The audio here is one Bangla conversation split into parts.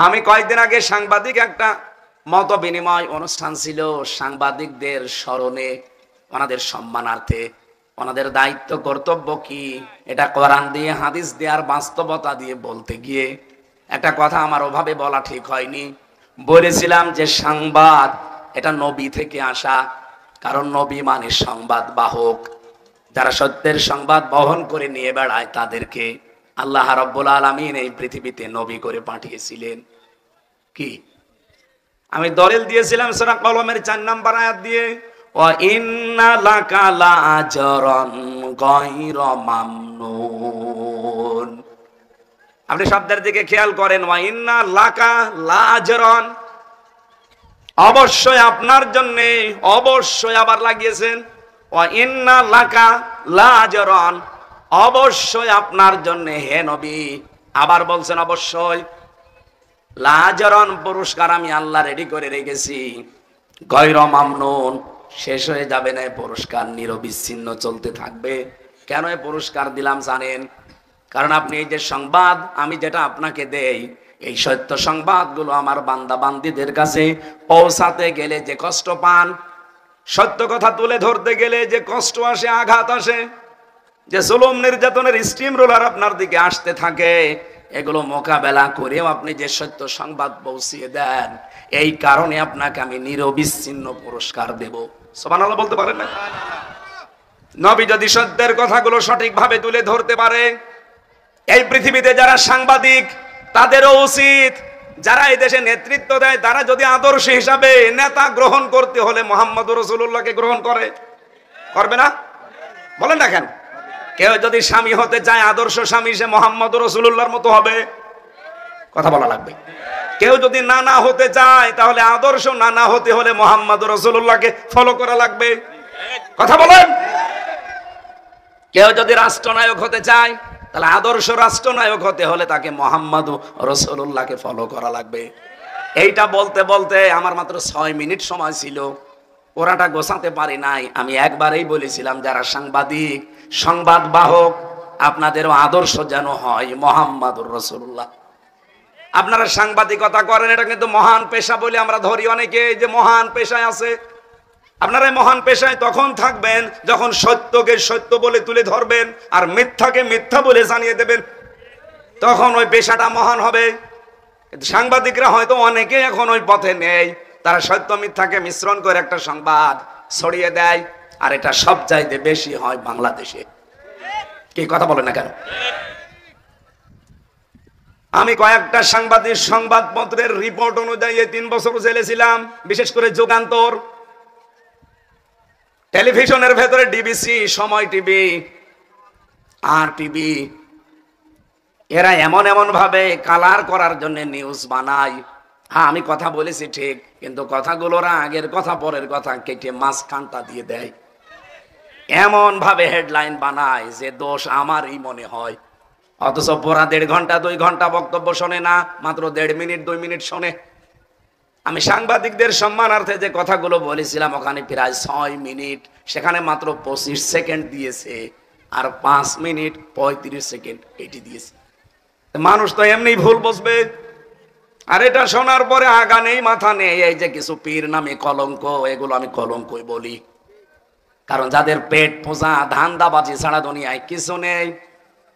আমি কয়েকদিন আগে সাংবাদিক একটা মত বিনিময় অনুষ্ঠান ছিল, সাংবাদিকদের স্মরণে, ওনাদের সম্মানার্থে, ওনাদের দায়িত্ব কর্তব্য কি এটা কোরআন দিয়ে, হাদিস দিয়ে আর বাস্তবতা দিয়ে বলতে গিয়ে একটা কথা আমার ওভাবে বলা ঠিক হয়নি। বলেছিলাম যে সংবাদ এটা নবী থেকে আসা, কারণ নবী মানে সংবাদ বাহক। যারা সত্যের সংবাদ বহন করে নিয়ে বেড়ায় তাদেরকে আল্লাহ রাব্বুল আলামিন এই পৃথিবীতে নবী করে পাঠিয়েছিলেন। কি আমি দলিল দিয়েছিলাম সূরা কলমের 4 নম্বর আয়াত দিয়ে, ওয়া ইন্না লাকা লাআজরান গায়রা মামনুন। আপনি শব্দের দিকে খেয়াল করেন, ওয়া ইন্না লাকা লাআজরান, অবশ্যই আপনার জন্য, অবশ্যই আবার লাগিয়েছেন ওয়া ইন্না লাকা লাআজরান, অবশ্যই আপনার জন্য হে নবী, আবার বলছেন অবশ্যই লাআজরান, পুরস্কার আমি আল্লাহ রেডি করে রেখেছি। গায়রা মামনুন, শেষ হয়ে যাবে না পুরস্কার, নিরবিচ্ছিন্ন চলতে থাকবে। কেন এই পুরস্কার দিলাম জানেন? কারণ আপনি এই যে সংবাদ আমি যেটা আপনাকে দেই, এই সত্য সংবাদগুলো আমার বান্দা বান্দীদের কাছে পৌঁছাতে গেলে যে কষ্ট পান, সত্য কথা তুলে ধরতে গেলে যে কষ্ট আসে, আঘাত আসে, যে জুলুম নির্যাতনের স্টিম রোলার আপনার দিকে আসতে থাকে, এগুলো মোকাবেলা করেও আপনি যে সত্য সংবাদ পৌঁছিয়ে দেন, এই কারণে আপনাকে আমি নিরবিচ্ছিন্ন পুরস্কার দেব। সুবহানাল্লাহ বলতে পারেন না? নবী যদি সত্যের কথাগুলো সঠিকভাবে তুলে ধরতে পারে, এই পৃথিবীতে যারা সাংবাদিক তাদেরও উচিত, যারা এই দেশে নেতৃত্ব দেয় তারা যদি আদর্শ হিসাবে নেতা গ্রহণ করতে হলে মুহাম্মদুর রাসূলুল্লাহকে গ্রহণ করবে না? বলেন না কেন? কেউ যদি স্বামী হতে চায়, আদর্শ স্বামী সে মুহাম্মদুর রাসূলুল্লাহর মতো হবে, কথা বলা লাগবে। কেউ যদি নানা হতে চায় তাহলে আদর্শ নানা হতে হলে মুহাম্মদুর রাসূলুল্লাহকে ফলো করা লাগবে, কথা বলেন। কেউ যদি রাষ্ট্রনায়ক হতে চায় তাহলে আদর্শ রাষ্ট্রনায়ক হতে হলে তাকে মুহাম্মদুর রাসূলুল্লাহকে ফলো করা লাগবে। এইটা বলতে বলতে আমার মাত্র 6 মিনিট সময় ছিল, ওরাটা গোছাতে পারি নাই। আমি একবারেই বলেছিলাম, যারা সাংবাদিক, সংবাদ বাহক, আপনাদেরও আদর্শ যেন হয় মুহাম্মদুর রাসূলুল্লাহ। আপনারা সাংবাদিকতা করেন, এটা কিন্তু মহান পেশা বলে আমরা ধরি অনেকে, যে মহান পেশায় আছে। আপনারা মহান পেশায় তখন থাকবেন যখন সত্যকে সত্য বলে তুলে ধরবেন আর মিথ্যাকে মিথ্যা বলে জানিয়ে দেবেন, তখন ওই পেশাটা মহান হবে। কিন্তু সাংবাদিকরা হয়তো অনেকে এখন ওই পথে নেই, তারা সত্য মিথ্যাকে মিশ্রণ করে একটা সংবাদ ছড়িয়ে দেয়, আর এটা সব চাইতে বেশি হয় বাংলাদেশে। কি কথা বলে না কেন? আমি কয়েকটা সাংবাদিক সংবাদপত্রের রিপোর্ট অনুযায়ী 3 বছর জেলে ছিলাম, বিশেষ করে যুগান্তর, টেলিভিশনের ভেতরে ডিবিসি, সময় টিভি, আর টিভি, এরা এমন এমন ভাবে কালার করার জন্য নিউজ বানায়। হ্যাঁ, আমি কথা বলেছি ঠিক, কিন্তু কথাগুলোরা আগের কথা পরের কথা কেটে মাঝখানটা দিয়ে দেয়, এমন ভাবে হেডলাইন বানায় যে দোষ আমারই মনে হয়। অথচ পুরা 1.5 ঘন্টা 2 ঘন্টা বক্তব্য শোনে না, মাত্র 1.5 মিনিট 2 মিনিট শোনে। আমি সাংবাদিকদের সম্মানার্থে যে কথাগুলো বলেছিলাম ওখানে প্রায় 6 মিনিট, সেখানে মাত্র 25 সেকেন্ড দিয়েছে, আর 5 মিনিট 35 সেকেন্ড এটি দিয়েছে। মানুষ তো এমনি ভুল বুঝবে। আর এটা শোনার পরে আগা নেই মাথা নেই, এই যে কিছু পীর নামে কলঙ্ক, এগুলো আমি কলঙ্কই বলি। কারণ যাদের পেট পোষা ধান্দাবাজি ছাড়া দুনিয়ায় কিছু নেই,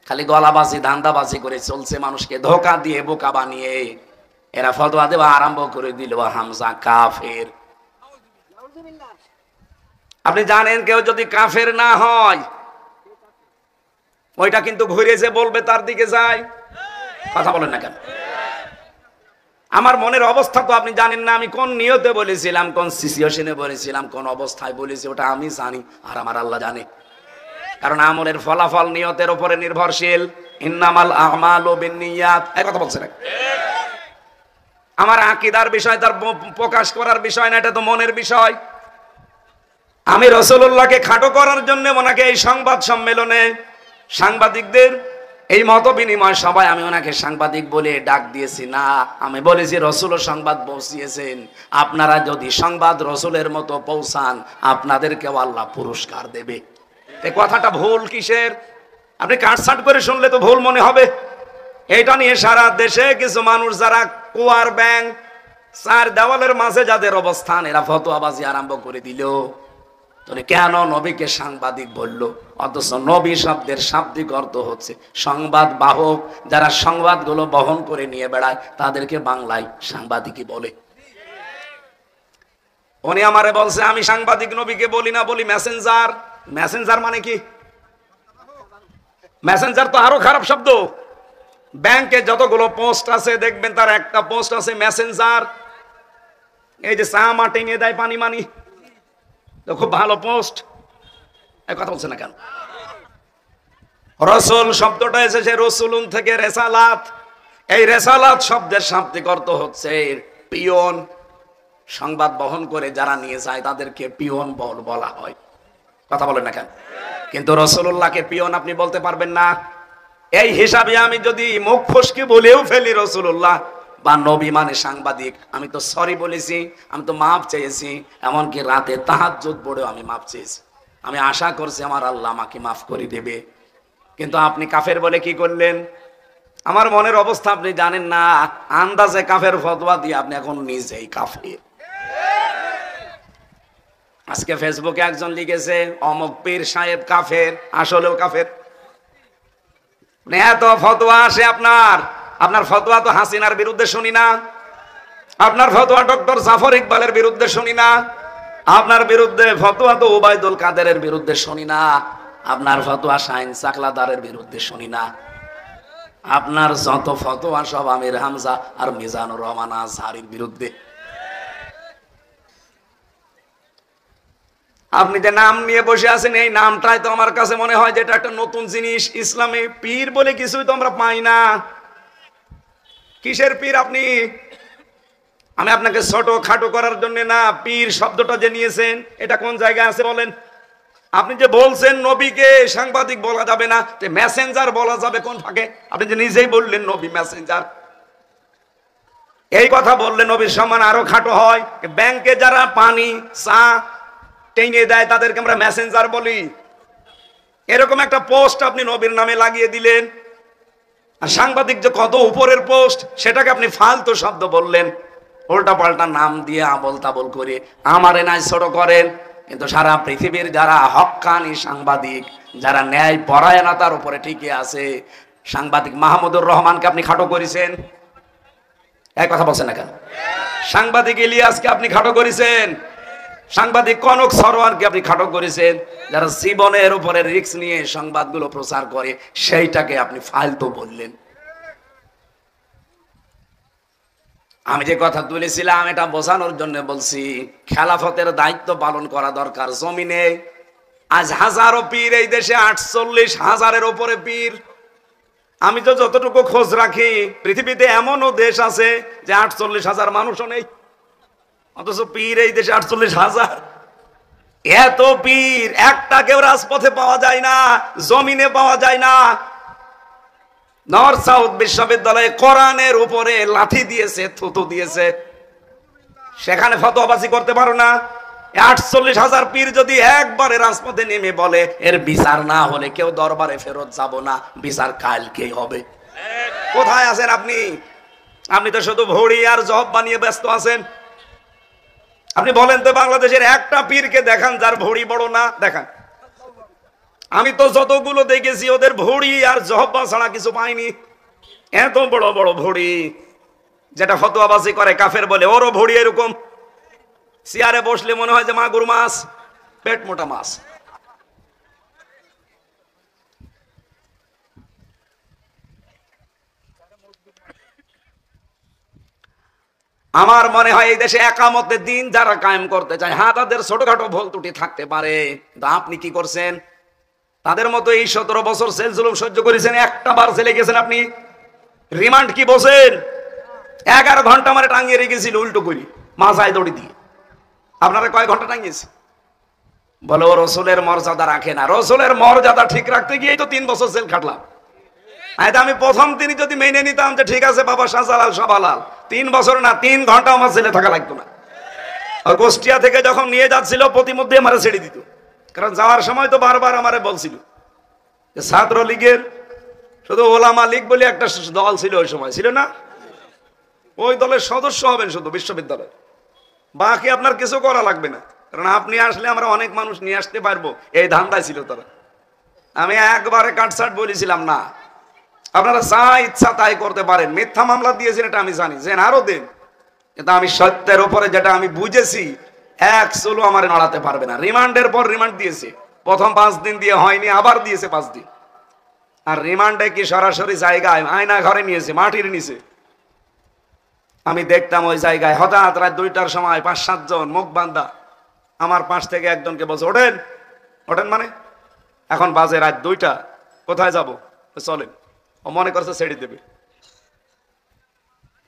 খালি গলাবাজি ধান্দাবাজি করে চলছে, মানুষকে ধোকা দিয়ে বোকা বানিয়ে এরা ফতোয়া দেওয়া আরম্ভ করে দিল, হামজা কাফের। আপনি জানেন, কেউ যদি কাফের না হয় ওইটা কিন্তু ঘুরে যে বলবে তার দিকে যায়, কথা বলেন না কেন? আমার মনের অবস্থা তো আপনি জানেন না, আমি কোন নিয়তে বলেছিলাম, কোন সিচুয়েশনে বলেছিলাম, কোন অবস্থায় বলেছি, ওটা আমি জানি আর আমার আল্লাহ জানে। কারণ আমলের ফলাফল নিয়তের উপরে নির্ভরশীল। ইন্নামাল আমালু বিন্নিয়াত, এই কথা বলছেন। আমার আকীদার বিষয় তার প্রকাশ করার বিষয় না, এটা তো মনের বিষয়। আমি রাসূলুল্লাহকে খাটো করার জন্য ওনাকে এই সংবাদ সম্মেলনে সাংবাদিকদের এই মত বিনিময় সবাই আমি ওনাকে সাংবাদিক বলে ডাক দিয়েছি না, আমি বলেছি রাসূলও সংবাদ পৌঁছিয়েছেন, আপনারা যদি সংবাদ রাসূলের মতো পৌঁছান আপনাদেরকেও আল্লাহ পুরস্কার দেবে। এই কথাটা ভুল কিসের? আপনি কাটছাট করে শুনলে তো ভুল মনে হবে। এটা নিয়ে সারা দেশে কিছু মানুষ যারা কুয়ার ব্যাং চার দেওয়ালের মাঝে যাদের অবস্থান, এরা ফতোয়াবাজি আরম্ভ করে দিল। কেন নবীকে সাংবাদিক বললো? অথচ নবী শব্দের শাব্দিক অর্থ হচ্ছে সংবাদ বাহক। যারা সংবাদগুলো বহন করে নিয়ে বেড়ায় তাদেরকে বাংলায় সাংবাদিকই বলে। উনি আমারে বলছে আমি সাংবাদিক নবীকে বলি না, বলি মেসেঞ্জার। মেসেঞ্জার মানে কি? মেসেঞ্জার তো আরো খারাপ শব্দ। ব্যাংকে যতগুলো পোস্ট আছে দেখবেন তার একটা পোস্ট আছে মেসেঞ্জার। এই যে চা মাটি নিয়ে দেয় পানি মানি, খুব ভালো পোস্ট। এই কথা বলছে না কেন? রসুল শব্দটা এসেছে রসুলুন থেকে, রেসালাত। এই রেসালাত শব্দের শাব্দিক অর্থ হচ্ছে পিয়ন। সংবাদ বহন করে যারা নিয়ে যায় তাদেরকে পিয়ন বলা হয়। কথা বলেন না কেন? কিন্তু রসুল্লাহকে পিয়ন আপনি বলতে পারবেন না। এই হিসাবে আমি যদি মুখ ফসকে বলেও ফেলি রসুল্লাহ বা নবী মানে সাংবাদিক, আমি তো সরি বলেছি, আমি তো মাপ চেয়েছি। এমনকি রাতে তাহাজ্জুদ পড়েও আমি মাপ চেয়েছি। আমি আশা করছি আমার আল্লাহ আমাকে মাফ করে দেবে। কিন্তু আপনি কাফের বলে কি করলেন? আমার মনের অবস্থা আপনি জানেন না। আন্দাজে কাফের ফতোয়া দিয়ে আপনি এখন নিজেই কাফের। আজকে ফেসবুকে একজন লিখেছে অমুক পীর সাহেব কাফের, আসলেও কাফের। এত ফতোয়া আসে আপনার। আপনার ফতোয়া তো হাসিনার বিরুদ্ধে শুনি না, আপনার ফতোয়া ডক্টর জাফর ইকবালের বিরুদ্ধে শুনি না, আপনার বিরুদ্ধে ফতোয়া তো ওবায়দুল কাদেরের বিরুদ্ধে শুনি না, আপনার ফতোয়া শাহিন চাকলাদারের বিরুদ্ধে শুনি না। আপনার যত ফতোয়া সব আমির হামজা আর মিজানুর রহমান আজহারির বিরুদ্ধে। আপনি যে নাম নিয়ে বসে আছেন, এই নামটাই তো আমার কাছে মনে হয় যে এটা একটা নতুন জিনিস। ইসলামে পীর বলে কিছুই তো আমরা পাই না। কিসের পীর আপনি? আমি আপনাকে ছোট খাটো করার জন্য না, পীর শব্দটা যে নিয়েছেন এটা কোন জায়গায় আছে বলেন? আপনি যে বলছেন নবীকে সাংবাদিক বলা যাবে না, মেসেঞ্জার বলা যাবে কোন ফাঁকে? আপনি যে নিজেই বললেন নবী মেসেঞ্জার। এই কথা বললে নবীর সম্মান আরো খাটো হয়। ব্যাংকে যারা পানি চা টেনে দেয় তাদেরকে আমরা মেসেঞ্জার বলি। এরকম একটা পোস্ট আপনি নবীর নামে লাগিয়ে দিলেন। আর সাংবাদিক যে কত উপরের পোস্ট, সেটাকে আপনি ফালতু শব্দ বললেন। উল্টা পাল্টা নাম দিয়ে আবল তাবল করে আমারে নাই ছোট করেন। কিন্তু সারা পৃথিবীর যারা হক্কানি সাংবাদিক, যারা ন্যায় পরায়ণতার উপরে টিকে আছে, সাংবাদিক মাহমুদুর রহমানকে আপনি খাটো করেছেন। এক কথা বলছেন না কেন? সাংবাদিক ইলিয়াসকে আপনি খাটো করেছেন। সাংবাদিক কনক সরোয়ারকে আপনি খাটো করেছেন। যারা জীবনের উপরে রিস্ক নিয়ে সংবাদগুলো প্রচার করে, সেইটাকে আপনি ফালতু বললেন। আমি যে কথা তুলেছিলাম এটা বোঝানোর জন্য বলছি, খেলাফতের দায়িত্ব পালন করা দরকার জমিনে। আজ হাজারো পীর এই দেশে, 48,000-এর উপরে পীর। আমি তো যতটুকু খোঁজ রাখি, পৃথিবীতে এমনও দেশ আছে যে 48,000 মানুষও নেই, অথচ পীর এই দেশে 48,000। এত পীর, একটা কেউ রাজপথে পাওয়া যায় না, জমিনে পাওয়া যায় না। নর্থ সাউথ বিশ্ববিদ্যালয়ে কোরআনের উপরে লাঠি দিয়েছে, থুতু দিয়েছে, সেখানে ফতোয়াবাজি করতে পারো না। 48,000 পীর যদি একবারে রাজপথে নেমে বলে এর বিচার না হলে কেউ দরবারে ফেরত যাব না, বিচার কালকেই হবে। কোথায় আছেন আপনি? আপনি তো শুধু ভড়ি আর জব বানিয়ে ব্যস্ত আছেন। আপনি বলেন তো বাংলাদেশের একটা পীরকে দেখান যার ভড়ি বড় না, দেখান। আমি তো যতগুলো দেখেছি ওদের ভড়ি আর জহব্বা ছাড়া কিছু পাইনি। এত বড় বড় ভড়ি, যেটা ফতোয়াবাজি করে কাফের বলে, ওরও ভড়ি এরকম। চেয়ারে বসলে মনে হয় যে মাগুর মাছ, পেট মোটা মাছ। আমার মনে হয় এই দেশে একামতের দিন যারা কায়েম করতে চায়, হ্যাঁ তাদের ছোটখাটো ভুল ত্রুটি থাকতে পারে, কিন্তু আপনি কি করছেন? তাদের মতো এই 17 বছর জেল জুলুম সহ্য করেছেন, একটা বার জেলে গেছেন আপনি। রিমান্ড কি বসেন? 11 ঘন্টা মানে টাঙিয়ে রেখেছিল উল্টো করি মাথায় দড়ি দিয়ে। আপনারা কয় ঘন্টা টাঙিয়েছে? বলো রসুলের মর্যাদা রাখে না। রসুলের মর্যাদা ঠিক রাখতে গিয়ে তো 3 বছর জেল খাটলাম। আমি প্রথম তিনি যদি মেনে নিতাম যে ঠিক আছে বাবা শাহজালাল সবালাল, 3 বছর না 3 ঘন্টা আমার জেলে থাকা লাগতো না। আর কুষ্টিয়া থেকে যখন নিয়ে যাচ্ছিল প্রতিমধ্যে আমারে ছেড়ে দিত, কারণ যাওয়ার সময় তো বারবার আমারে বলছিল যে ছাত্রলীগের শুধু ওলামা লীগ বলে একটা দল ছিল ওই সময়, ছিল না? ওই দলের সদস্য হবেন শুধু বিশ্ববিদ্যালয়, বাকি আপনার কিছু করা লাগবে না, কারণ আপনি আসলে আমরা অনেক মানুষ নিয়ে আসতে পারবো, এই ধান্দায় ছিল তারা। আমি একবারে কাটছাট বলেছিলাম না, আপনারা যা ইচ্ছা তাই করতে পারেন। মিথ্যা মামলা দিয়েছেন এটা আমি জানি, যে আরো দেন, কিন্তু আমি সত্যের উপরে যেটা আমি বুঝেছি, এক চুলো আমার নড়াতে পারবে না। রিমান্ডের পর রিমান্ড দিয়েছে, প্রথম 5 দিন দিয়ে হয়নি, আবার দিয়েছে 5 দিন। আর রিমান্ডে কি সরাসরি জায়গায় আয়না ঘরে নিয়েছে, মাটির নিচে। আমি দেখতাম ওই জায়গায় হঠাৎ রাত 2টার সময় 5-7 জন মুখ বান্ধা আমার পাশ থেকে একজনকে বলছে, ওঠেন ওঠেন, মানে এখন বাজে রাত 2টা, কোথায় যাব, চলেন। ও মনে করছে ছেড়ে দেবে,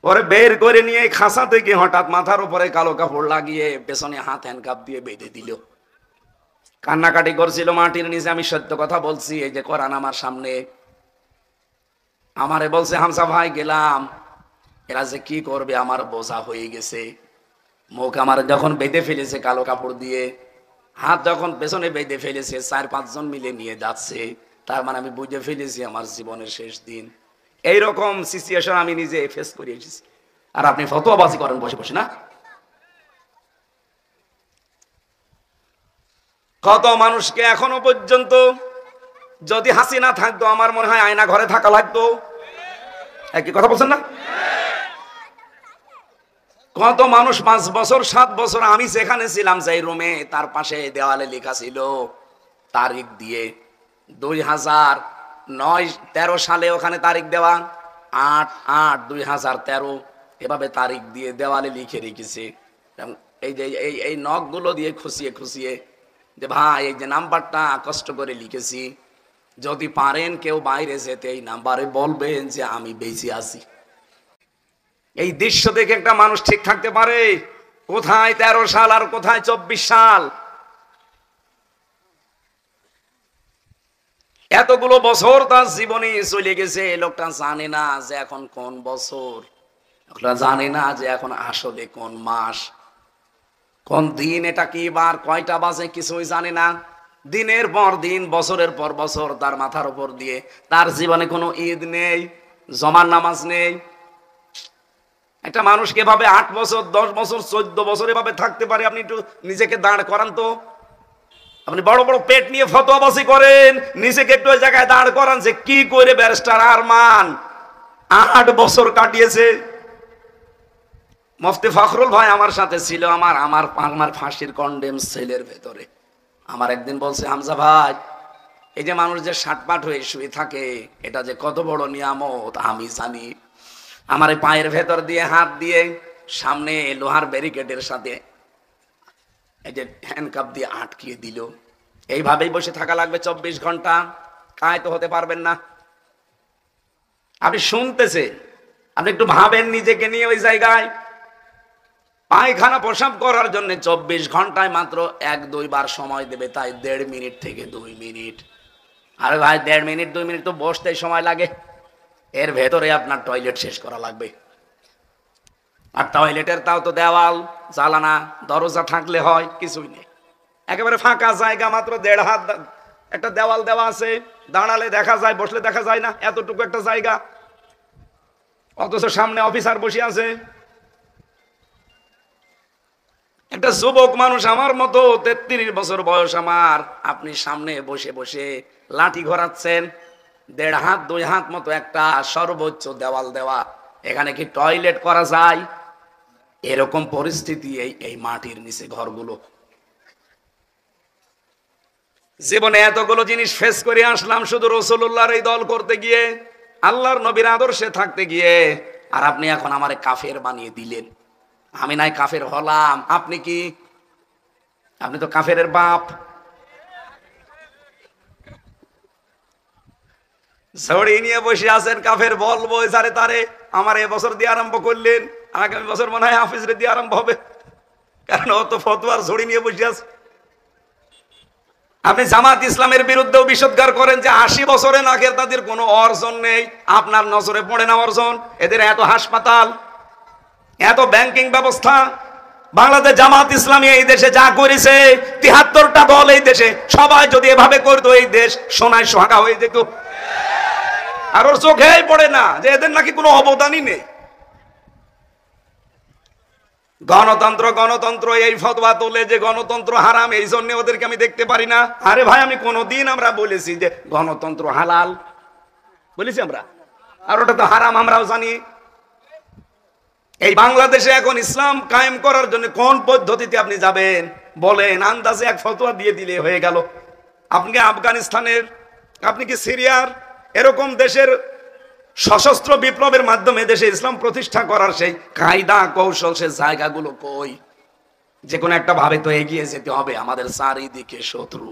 পরে বের করে নিয়ে খাসা থেকে হঠাৎ মাথার উপরে কালো কাপড় লাগিয়ে পেছনে হাত হ্যান্ডকাপ দিয়ে বেঁধে দিল। কান্নাকাটি করছিল মাটির নিচে। আমি সত্য কথা বলছি, এই যে কোরআন আমার সামনে। আমারে বলছে, হামজা ভাই গেলাম, এরা যে কি করবে আমার বোঝা হয়ে গেছে। মুখ আমার যখন বেঁধে ফেলেছে কালো কাপড় দিয়ে, হাত যখন পেছনে বেঁধে ফেলেছে, 4-5 জন মিলে নিয়ে যাচ্ছে, তার মানে আমি বুঝে ফেলেছি আমার জীবনের শেষ দিন। এইরকম সিচুয়েশন আমি নিজে ফেস করে এসেছি। আর আপনি ফতোয়াবাজি করেন বসে বসে, না? কত মানুষকে এখনো পর্যন্ত, যদি হাসিনা থাকতো আমার মনে হয় আয়না ঘরে থাকা লাগতো। একই কথা বলছেন না? কত মানুষ 5 বছর 7 বছর আমি যেখানে ছিলাম, যে রুমে, তার পাশে দেওয়ালে লেখা ছিল তারিখ দিয়ে 2009-13 সালে ওখানে তারিখ দেওয়া, 8-8-2013 এভাবে তারিখ দিয়ে দেওয়ালে লিখে রেখেছে। এই যে এই নখগুলো দিয়ে খুশিয়ে খুশিয়ে, যে ভাই এই যে নাম্বারটা কষ্ট করে লিখেছি, যদি পারেন কেউ বাইরে যেতে এই নাম্বারে বলবেন যে আমি বেঁচে আছি। এই দৃশ্য দেখে একটা মানুষ ঠিক থাকতে পারে? কোথায় 13 সাল আর কোথায় 24 সাল? এতগুলো বছর তার জীবনে চলে গেছে, লোকটা জানে না যে এখন কোন বছর, লোকটা জানে না যে এখন আসলে কোন মাস, কোন দিন, এটা কি বার, কয়টা বাজে, কিছুই জানে না। দিনের পর দিন, বছরের পর বছর তার মাথার উপর দিয়ে, তার জীবনে কোনো ঈদ নেই, জমার নামাজ নেই। একটা মানুষকে এভাবে 8 বছর 10 বছর 14 বছর এভাবে থাকতে পারে? আপনি একটু নিজেকে দাঁড় করান তো। আপনি বড় বড় পেট নিয়ে ফতোয়াবাজি করেন, নিজেকে একটু ওই জায়গায় দাঁড় করান যে কি করে ব্যারিস্টার আরমান 8 বছর কাটিয়েছে। মুফতি ফখরুল ভাই আমার সাথে ছিল, আমার ফাঁসির কন্ডেম সেলের ভেতরে। আমার একদিন বলছে, হামজা ভাই, এই যে মানুষ যে শাটপাট হয়ে শুয়ে থাকে, এটা যে কত বড় নিয়ামত আমি জানি। আমার পায়ের ভেতর দিয়ে হাত দিয়ে সামনে লোহার ব্যারিকেডের সাথে এই যে হ্যান্ডকাপ দিয়ে আটকিয়ে দিল। এইভাবেই বসে থাকা লাগবে 24 ঘন্টা, কায় তো হতে পারবেন না। আপনি শুনতেছে, আপনি একটু ভাবেন নিজেকে নিয়ে। ওই জায়গায় পায়খানা প্রসাব করার জন্য 24 ঘন্টায় মাত্র 1-2 বার সময় দেবে, তাই 1.5 মিনিট থেকে 2 মিনিট। আরে ভাই, 1.5 মিনিট 2 মিনিট তো বসতেই সময় লাগে, এর ভেতরে আপনার টয়লেট শেষ করা লাগবে। আর টয়লেটের তাও তো দেওয়াল, জানালা, দরজা থাকলে হয়, কিছুই নেই, একেবারে ফাঁকা জায়গা, মাত্র 1.5 হাত একটা দেওয়াল দেওয়া আছে, দাঁড়ালে দেখা যায়, বসলে দেখা যায় না, এতটুকু একটা জায়গা। অথচ সামনে অফিসার বসে আছে। একটা যুবক মানুষ আমার মতো, 33 বছর বয়স আমার, আপনি সামনে বসে বসে লাঠি ঘোরাচ্ছেন, 1.5 হাত 2 হাত মতো একটা সর্বোচ্চ দেওয়াল দেওয়া, এখানে কি টয়লেট করা যায়? এরকম পরিস্থিতি এই মাটির নিচে ঘরগুলো। জীবনে এতগুলো জিনিস ফেস করে আসলাম শুধু রাসূলুল্লাহর এই দল করতে গিয়ে, আল্লাহর নবীর আদর্শে থাকতে গিয়ে। আর আপনি এখন আমারে কাফের বানিয়ে দিলেন। আমি নাই কাফের হলাম, আপনি কি? আপনি তো কাফেরের বাপ। ঝড়ি নিয়ে বসে আছেন, কাফের বলবো যারে তারে। আমার এবছর দিয়ে আরম্ভ করলেন, আগামী বছর মনে হয় হাফিজরে দিয়ে আরম্ভ হবে, কারণ অত ফতোয়ার ঝড়ি নিয়ে বসে আছে। আপনি জামাত ইসলামের বিরুদ্ধেও বিষোদ্গার করেন যে 80 বছরে নাকের তাদের কোনো অর্জন নেই। আপনার নজরে পড়ে না অর্জন? এদের এত হাসপাতাল, এত ব্যাংকিং ব্যবস্থা। বাংলাদেশ জামাত ইসলামী এই দেশে যা করেছে, 73টা দল এই দেশে, সবাই যদি এভাবে করতো, এই দেশ সোনায় সোহাগা হয়ে যেত। আর ওর চোখেই পড়ে না যে এদের নাকি কোনো অবদানই নেই। গণতন্ত্র গণতন্ত্র এই ফতোয়া তোলে যে গণতন্ত্র হারাম, এই জন্য ওদেরকে আমি দেখতে পারি না। আরে ভাই, আমি কোনোদিন আমরা বলেছি যে গণতন্ত্র হালাল? বলেছি আমরা? আর ওটা তো হারাম আমরাও জানি। এই বাংলাদেশে এখন ইসলাম কায়েম করার জন্য কোন পদ্ধতিতে আপনি যাবেন বলেন? আন্দাজে এক ফতোয়া দিয়ে দিলে হয়ে গেল। আপনি কি আফগানিস্তানের, আপনি কি সিরিয়ার, এরকম দেশের সশস্ত্র বিপ্লবের মাধ্যমে দেশে ইসলাম প্রতিষ্ঠা করার সেই কায়দা কৌশল, সে জায়গাগুলো কই? যে কোনো একটা ভাবে তো এগিয়ে যেতে হবে, আমাদের চারিদিকে শত্রু।